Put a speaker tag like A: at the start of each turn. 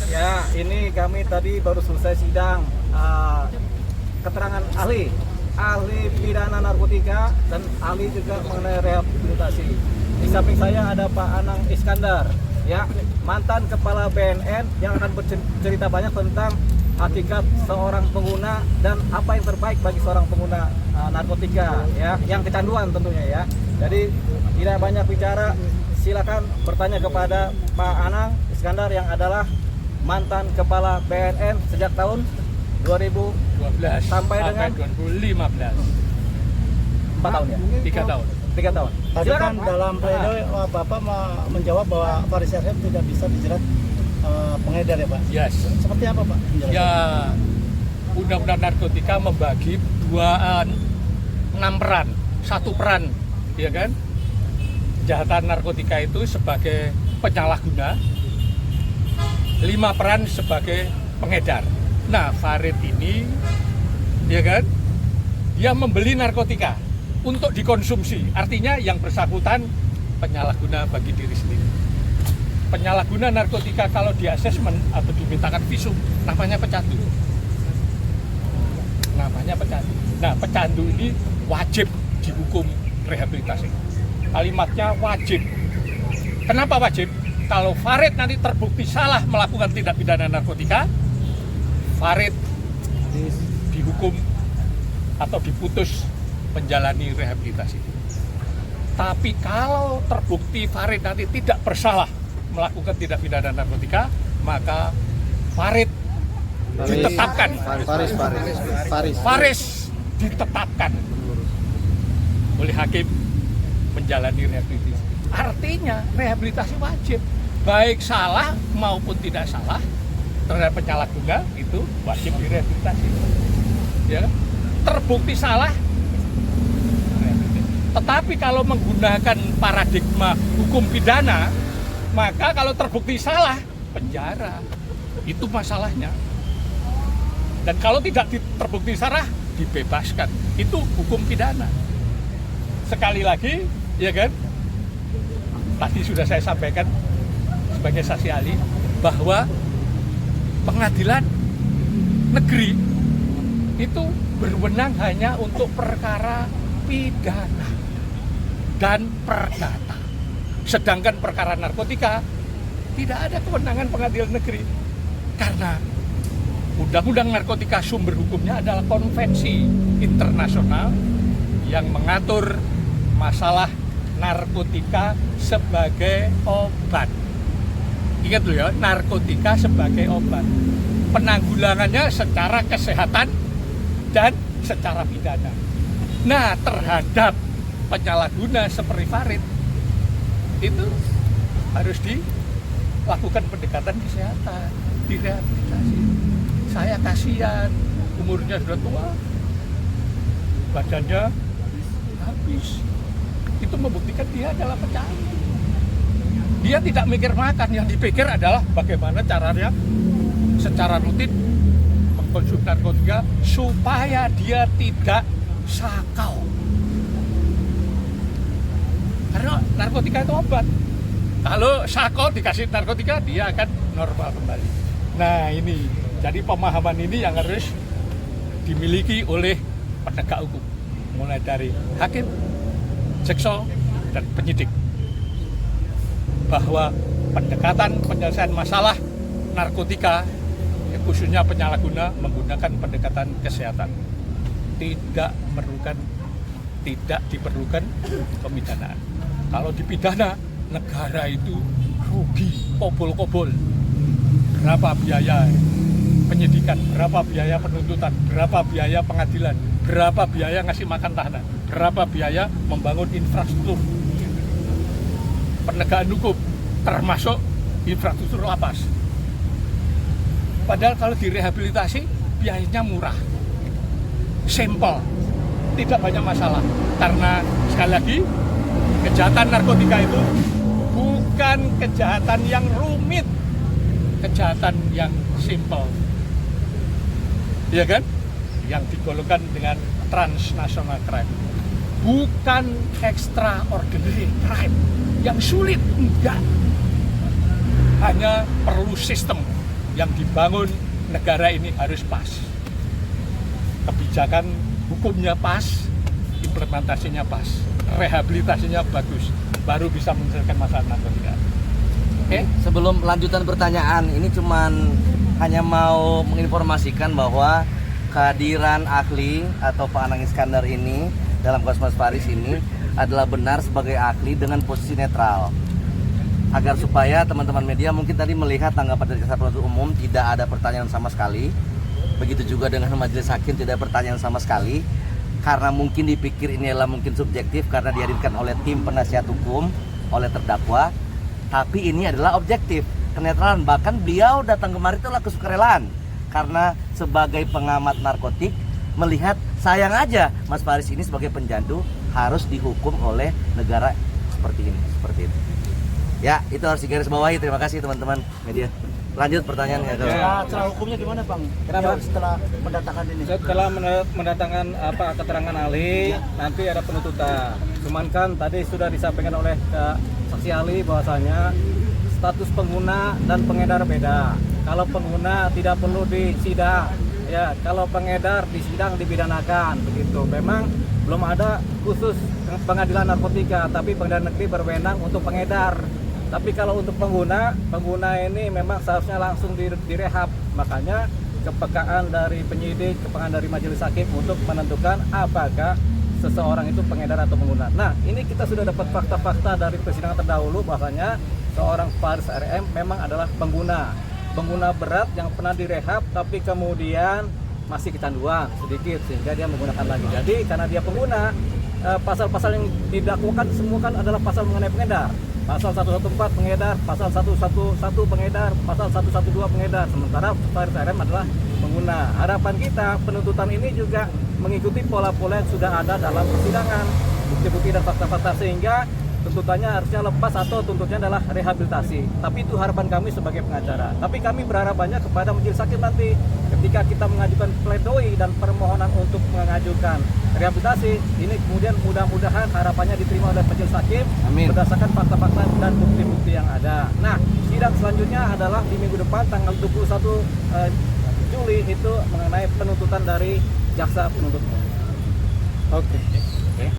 A: Ya, ini kami tadi baru selesai sidang keterangan ahli pidana narkotika dan ahli juga mengenai rehabilitasi. Di samping saya ada Pak Anang Iskandar, ya, mantan kepala BNN yang akan bercerita banyak tentang hakikat seorang pengguna dan apa yang terbaik bagi seorang pengguna narkotika, ya, yang kecanduan tentunya, ya. Jadi tidak banyak bicara, silakan bertanya kepada Pak Anang Iskandar yang adalah mantan kepala BNN sejak tahun 2012 sampai dengan
B: 2015.
A: 4 tahun ya?
B: 3 tahun.
A: 3 tahun.
C: Tadi kan dalam pledoi Bapak menjawab bahwa Faris Arsyad tidak bisa dijerat pengedar ya Pak?
B: Yes.
C: Seperti apa Pak?
B: Ya, undang-undang narkotika membagi 6 peran. 1 peran, ya kan? Kejahatan narkotika itu sebagai penyalahguna, 5 peran sebagai pengedar. Nah, Farid ini, ya kan, dia membeli narkotika untuk dikonsumsi. Artinya yang bersangkutan penyalahguna bagi diri sendiri. Penyalahguna narkotika kalau di asesmen atau dimintakan visum, namanya pecandu. Namanya pecandu. Nah, pecandu ini wajib dihukum rehabilitasi. Kalimatnya wajib. Kenapa wajib? Kalau Farid nanti terbukti salah melakukan tindak pidana narkotika, Farid dihukum atau diputus menjalani rehabilitasi. Tapi kalau terbukti Farid nanti tidak bersalah melakukan tindak pidana narkotika, maka Farid ditetapkan. Faris ditetapkan oleh hakim menjalani rehabilitasi. Artinya rehabilitasi wajib, baik salah maupun tidak salah terhadap penyalahguna itu wajib direhabilitasi. Ya, terbukti salah. Tetapi kalau menggunakan paradigma hukum pidana, maka kalau terbukti salah, penjara. Itu masalahnya. Dan kalau tidak terbukti salah, dibebaskan. Itu hukum pidana. Sekali lagi, ya kan? Tadi sudah saya sampaikan sebagai saksi ahli bahwa pengadilan negeri itu berwenang hanya untuk perkara pidana dan perdata. Sedangkan perkara narkotika tidak ada kewenangan pengadilan negeri. Karena undang-undang narkotika sumber hukumnya adalah konvensi internasional yang mengatur masalah narkotika sebagai obat. Ingat loh ya, narkotika sebagai obat. Penanggulangannya secara kesehatan dan secara pidana. Nah, terhadap penyalahguna seperti Farid itu harus dilakukan pendekatan kesehatan, direhabilitasi. Saya kasihan, umurnya sudah tua, badannya habis. Itu membuktikan dia adalah pecandu. Dia tidak mikir makan, yang dipikir adalah bagaimana caranya secara rutin mengkonsumsi narkotika supaya dia tidak sakau. Karena narkotika itu obat. Kalau sakau dikasih narkotika, dia akan normal kembali. Nah ini, jadi pemahaman ini yang harus dimiliki oleh penegak hukum. Mulai dari hakim, jaksa, dan penyidik. Bahwa pendekatan penyelesaian masalah narkotika, ya khususnya penyalahguna, menggunakan pendekatan kesehatan. Tidak diperlukan pemidanaan. Kalau dipidana, negara itu rugi, kobol-kobol. Berapa biaya penyidikan, berapa biaya penuntutan, berapa biaya pengadilan, berapa biaya ngasih makan tahanan, berapa biaya membangun infrastruktur penegakan hukum, termasuk infrastruktur lapas. Padahal kalau direhabilitasi, biayanya murah, simple, tidak banyak masalah. Karena sekali lagi, kejahatan narkotika itu bukan kejahatan yang rumit, kejahatan yang simple, ya kan? Yang digolongkan dengan transnational crime, bukan extraordinary crime yang sulit, enggak. Hanya perlu sistem, yang dibangun negara ini harus pas. Kebijakan hukumnya pas, implementasinya pas, rehabilitasinya bagus, baru bisa menyelesaikan masalah narkotika. Oke?
D: Sebelum lanjutan pertanyaan, ini cuman hanya mau menginformasikan bahwa kehadiran ahli atau Pak Anang Iskandar ini dalam kasus Mas Faris ini adalah benar sebagai ahli dengan posisi netral. Agar supaya teman-teman media mungkin tadi melihat tanggapan dari Jaksa Penuntut Umum tidak ada pertanyaan sama sekali. Begitu juga dengan majelis hakim tidak ada pertanyaan sama sekali. Karena mungkin dipikir ini adalah mungkin subjektif karena dihadirkan oleh tim penasihat hukum, oleh terdakwa. Tapi ini adalah objektif, kenetralan. Bahkan beliau datang kemari itu adalah kesukarelaan. Karena sebagai pengamat narkotik, melihat sayang aja Mas Faris ini sebagai penjandu harus dihukum oleh negara seperti ini, seperti itu. Ya, itu harus digarisbawahi. Terima kasih teman-teman media. Lanjut pertanyaannya.
C: Cara hukumnya gimana Bang?
A: Kenapa?
C: Setelah mendatangkan ini.
A: Setelah mendatangkan keterangan ahli, nanti ada penuntutan. Cuman kan tadi sudah disampaikan oleh saksi ahli bahwasanya status pengguna dan pengedar beda. Kalau pengguna tidak perlu disidang, ya. Kalau pengedar disidang dipidanakan, begitu. Memang belum ada khusus pengadilan narkotika, tapi pengadilan negeri berwenang untuk pengedar. Tapi kalau untuk pengguna ini memang seharusnya langsung direhab. Makanya kepekaan dari penyidik, kepekaan dari majelis hakim untuk menentukan apakah seseorang itu pengedar atau pengguna. Nah, ini kita sudah dapat fakta-fakta dari persidangan terdahulu bahwasanya seorang Faris RM memang adalah pengguna berat yang pernah direhab tapi kemudian masih kecanduan sedikit sehingga dia menggunakan lagi. Jadi karena dia pengguna, pasal-pasal yang didakwakan semua kan adalah pasal mengenai pengedar. Pasal 114 pengedar, pasal 111 pengedar, pasal 112 pengedar. Sementara Faris RM adalah pengguna. Harapan kita penuntutan ini juga mengikuti pola-pola yang sudah ada dalam persidangan, bukti-bukti dan fakta-fakta, sehingga tuntutannya harusnya lepas atau tuntutnya adalah rehabilitasi. Tapi itu harapan kami sebagai pengacara. Tapi kami berharap banyak kepada majelis hakim nanti ketika kita mengajukan pledoi dan permohonan untuk mengajukan rehabilitasi, ini kemudian mudah-mudahan harapannya diterima oleh majelis hakim.
D: Amin.
A: Berdasarkan fakta-fakta dan bukti-bukti yang ada. Nah, sidang selanjutnya adalah di minggu depan tanggal 21 Juli itu mengenai penuntutan dari jaksa penuntut umum.
B: Oke.